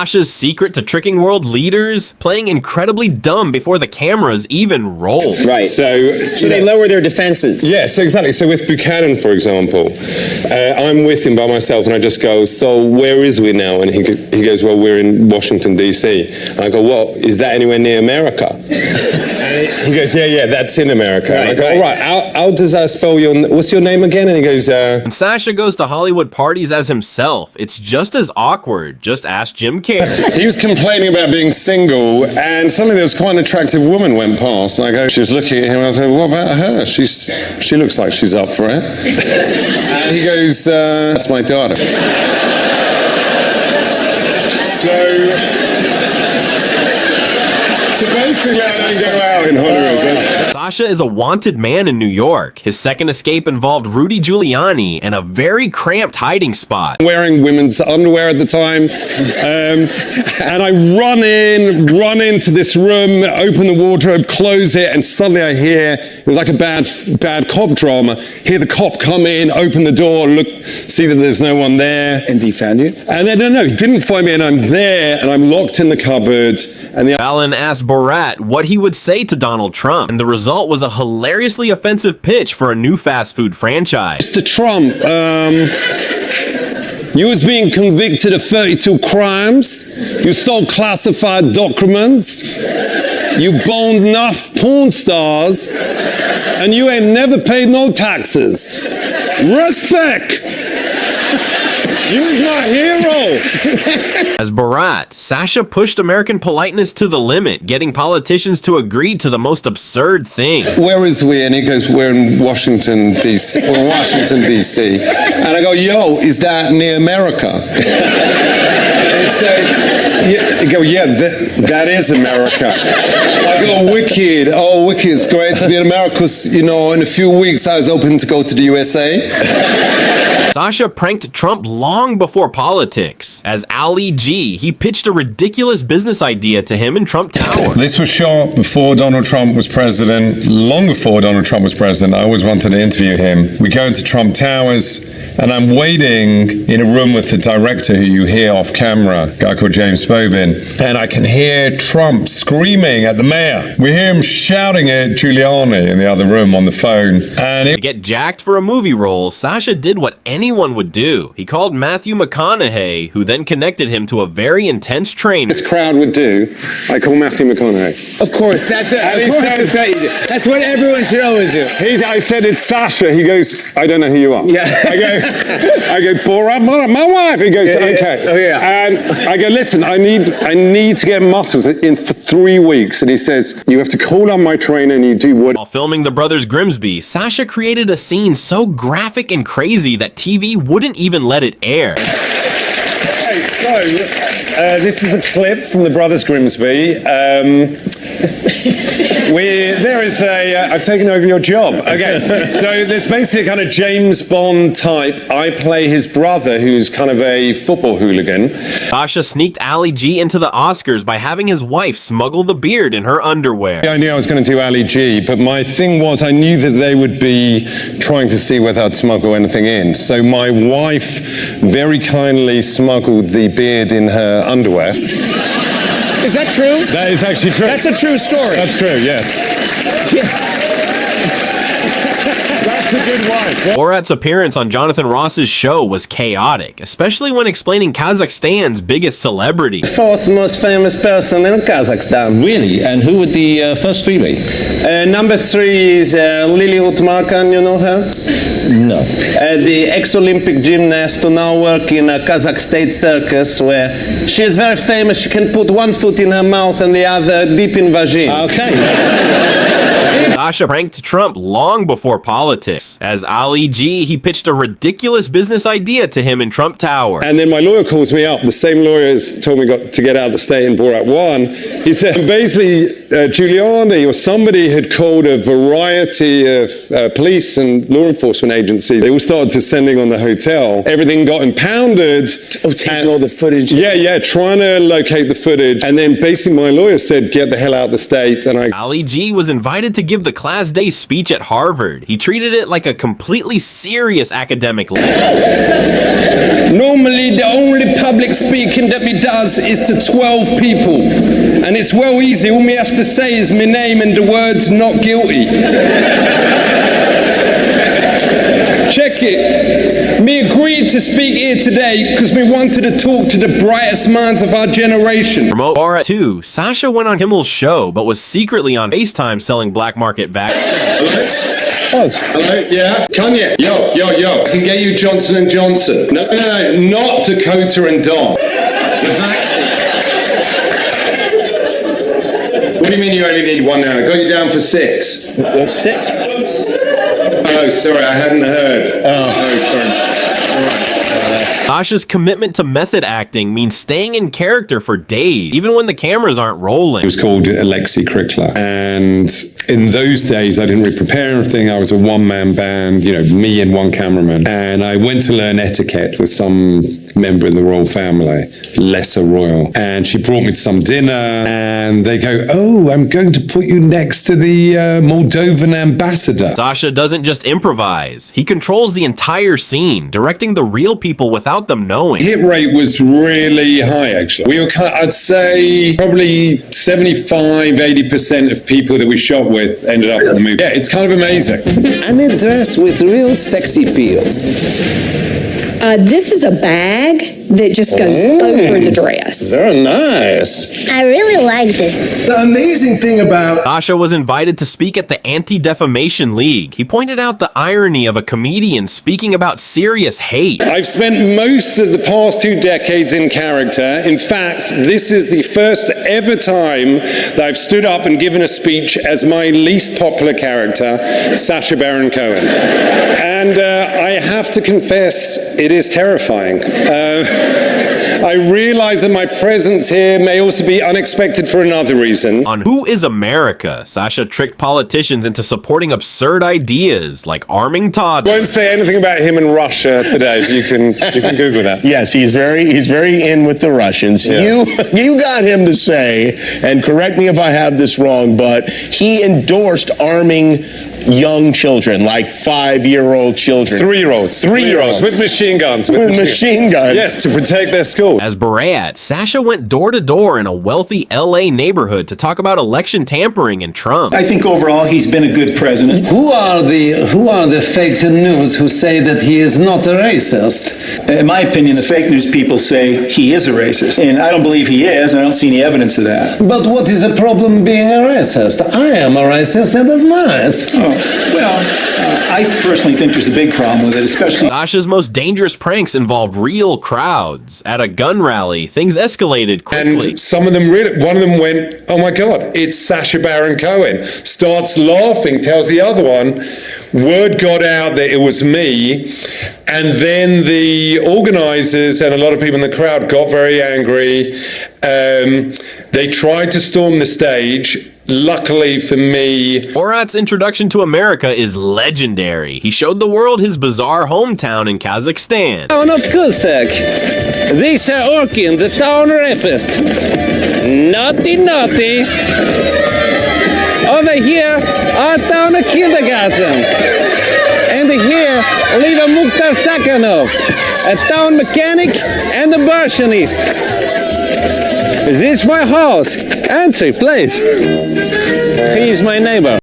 Sacha's secret to tricking world leaders? Playing incredibly dumb before the cameras even roll. Right. So they lower their defenses. Yeah, so exactly. So with Buchanan, for example, I'm with him by myself and I just go, so where is we now? And he goes, well, we're in Washington, D.C. And I go, well, is that anywhere near America? And he goes, yeah, that's in America. Right, and I go, all right, how does that spell what's your name again? And he goes, When Sacha goes to Hollywood parties as himself, it's just as awkward. Just ask Jim Carrey. He was complaining about being single, and suddenly there was quite an attractive woman went past, and I go, she was looking at him, and I was like, what about her? She looks like she's up for it. And he goes, that's my daughter. So basically, I don't go out in Hollywood. Sacha is a wanted man in New York. His second escape involved Rudy Giuliani and a very cramped hiding spot. Wearing women's underwear at the time. And I run into this room, open the wardrobe, close it, and suddenly I hear, it was like a bad cop drama, hear the cop come in, open the door, look, see that there's no one there. And he found you? And then, no, he didn't find me, and I'm there, and I'm locked in the cupboard. And Fallon asked Borat what he would say to Donald Trump, and the result was a hilariously offensive pitch for a new fast food franchise. Mr. Trump, you was being convicted of 32 crimes. You stole classified documents. You boned enough porn stars. And you ain't never paid no taxes. Respect! You're my hero! As Borat, Sacha pushed American politeness to the limit, getting politicians to agree to the most absurd thing. Where is we? And he goes, we're in Washington, D.C. We're in Washington, D.C. And I go, yo, is that near America? And say, you go, yeah, that is America. I go, wicked. Oh, wicked. It's great to be in America because, in a few weeks I was hoping to go to the USA. Sacha pranked Trump long before politics. As Ali G, he pitched a ridiculous business idea to him in Trump Tower. This was shot before Donald Trump was president, long before Donald Trump was president. I always wanted to interview him. We go into Trump Towers, and I'm waiting in a room with the director who you hear off camera, a guy called James Bobin, and I can hear Trump screaming at the mayor. We hear him shouting at Giuliani in the other room on the phone. And to get jacked for a movie role, Sacha did what anyone would do. He called Matthew McConaughey, who then connected him to a very intense trainer. This crowd would do. I call Matthew McConaughey. Of course, that's what everyone should always do. I said, it's Sacha. He goes, I don't know who you are. Yeah. I go, Borat, my wife. He goes, okay. Oh, yeah. And I go, listen, I need to get muscles in for 3 weeks. And he says, you have to call on my trainer and you do what. While filming The Brothers Grimsby, Sacha created a scene so graphic and crazy that TV wouldn't even let it air. Okay, so this is a clip from The Brothers Grimsby. I've taken over your job. Okay, so there's basically a kind of James Bond type. I play his brother, who's kind of a football hooligan. Sacha sneaked Ali G into the Oscars by having his wife smuggle the beard in her underwear. I knew I was going to do Ali G, but my thing was I knew that they would be trying to see whether I'd smuggle anything in. So my wife very kindly smuggled the beard in her underwear. Is that true? That is actually true. That's a true story. That's true, yes. That's a good wife. Borat's appearance on Jonathan Ross's show was chaotic, especially when explaining Kazakhstan's biggest celebrity. Fourth most famous person in Kazakhstan. Really? And who would the first three be? Number 3 is Lily Utmarkan, you know her? No. The ex-Olympic gymnast who now works in a Kazakh state circus where she is very famous. She can put one foot in her mouth and the other deep in vagina. Okay. Sacha pranked Trump long before politics. As Ali G, he pitched a ridiculous business idea to him in Trump Tower. And then my lawyer calls me up. The same lawyer has told me to get out of the state in Borat 1. He said basically Giuliani or somebody had called a variety of police and law enforcement agencies. They all started descending on the hotel. Everything got impounded. Oh, taking all the footage. Yeah, trying to locate the footage. And then basically my lawyer said, get the hell out of the state. And Ali G was invited to give the the class day speech at Harvard. He treated it like a completely serious academic lesson. Normally, the only public speaking that me does is to 12 people. And it's well easy. All me has to say is my name and the words not guilty. Check it. Me agreed to speak here today because me wanted to talk to the brightest minds of our generation. Promote Borat 2, Sacha went on Kimmel's show, but was secretly on FaceTime selling black market vaccines. Hello, yeah? Kanye, yo. I can get you Johnson & Johnson. No, not Dakota and Dom. The vaccine. What do you mean you only need one now? I got you down for 6. 6? Oh, sorry, I hadn't heard. Oh, sorry. Sacha's commitment to method acting means staying in character for days, even when the cameras aren't rolling. It was called Alexei Krikler. And in those days, I didn't really prepare anything. I was a one-man band, me and one cameraman. And I went to learn etiquette with some member of the royal family, lesser royal. And she brought me to some dinner, and they go, oh, I'm going to put you next to the Moldovan ambassador. Sacha doesn't just improvise. He controls the entire scene, directing the real people without them knowing. Hit rate was really high, actually. We were I'd say probably 75-80% of people that we shot with ended up in the movie. Yeah, it's kind of amazing. And a dress with real sexy peels. This is a bag that just goes over the dress. Very nice. I really like this. The amazing thing about Sacha was invited to speak at the Anti-Defamation League. He pointed out the irony of a comedian speaking about serious hate. I've spent most of the past 2 decades in character. In fact, this is the first ever time that I've stood up and given a speech as my least popular character, Sacha Baron Cohen. And I have to confess, it is terrifying. I realize that my presence here may also be unexpected for another reason. On Who is America, Sacha tricked politicians into supporting absurd ideas like arming toddlers. Won't say anything about him in Russia today. You can Google that. Yes, he's very in with the Russians. Yeah. You got him to say, and correct me if I have this wrong, but he endorsed arming young children, like 5-year-old children. 3-year-olds. 3-year-olds. With machine guns. With machine guns. Yes, to protect their school. As Borat, Sacha went door to door in a wealthy LA neighborhood to talk about election tampering and Trump. I think overall he's been a good president. Who are the fake news who say that he is not a racist? In my opinion, the fake news people say he is a racist. And I don't believe he is. I don't see any evidence of that. But what is the problem being a racist? I am a racist, and that's nice. I personally think there's a big problem with it, especially... Sacha's most dangerous pranks involved real crowds. At a gun rally, things escalated quickly. And some of them one of them went, oh my God, it's Sacha Baron Cohen. Starts laughing, tells the other one. Word got out that it was me. And then the organizers and a lot of people in the crowd got very angry. They tried to storm the stage. Luckily for me, Borat's introduction to America is legendary. He showed the world his bizarre hometown in Kazakhstan. Town of Cossack. These are Orkin, the town rapist. Naughty. Over here, our town of kindergarten. And here live a Mukhtar Sakhanov, a town mechanic and a abortionist. This is my house. Answer, please. He is my neighbor.